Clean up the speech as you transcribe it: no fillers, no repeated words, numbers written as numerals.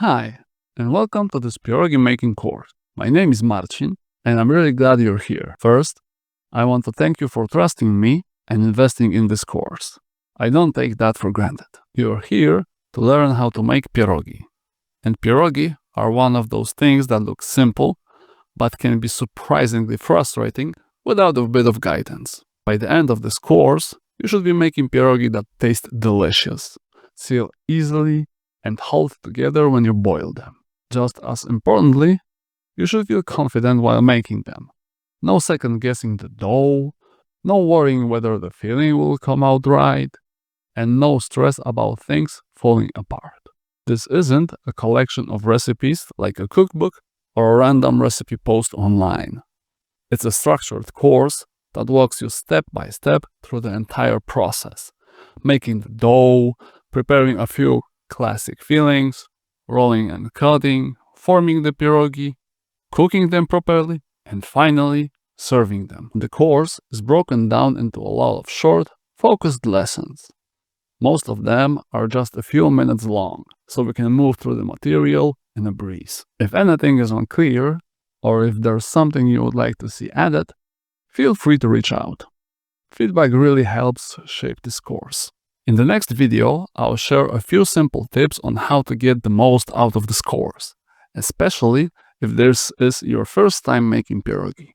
Hi, and welcome to this pierogi making course. My name is Marcin, and I'm really glad you're here. First, I want to thank you for trusting me and investing in this course. I don't take that for granted. You're here to learn how to make pierogi. And pierogi are one of those things that look simple, but can be surprisingly frustrating without a bit of guidance. By the end of this course, you should be making pierogi that taste delicious, seal easily, and hold together when you boil them. Just as importantly, you should feel confident while making them. No second guessing the dough, no worrying whether the filling will come out right, and no stress about things falling apart. This isn't a collection of recipes like a cookbook or a random recipe post online. It's a structured course that walks you step by step through the entire process, making the dough, preparing a few classic fillings, rolling and cutting, forming the pierogi, cooking them properly, and finally serving them. The course is broken down into a lot of short, focused lessons. Most of them are just a few minutes long, so we can move through the material in a breeze. If anything is unclear, or if there's something you would like to see added, feel free to reach out. Feedback really helps shape this course. In the next video, I'll share a few simple tips on how to get the most out of this course, especially if this is your first time making pierogi.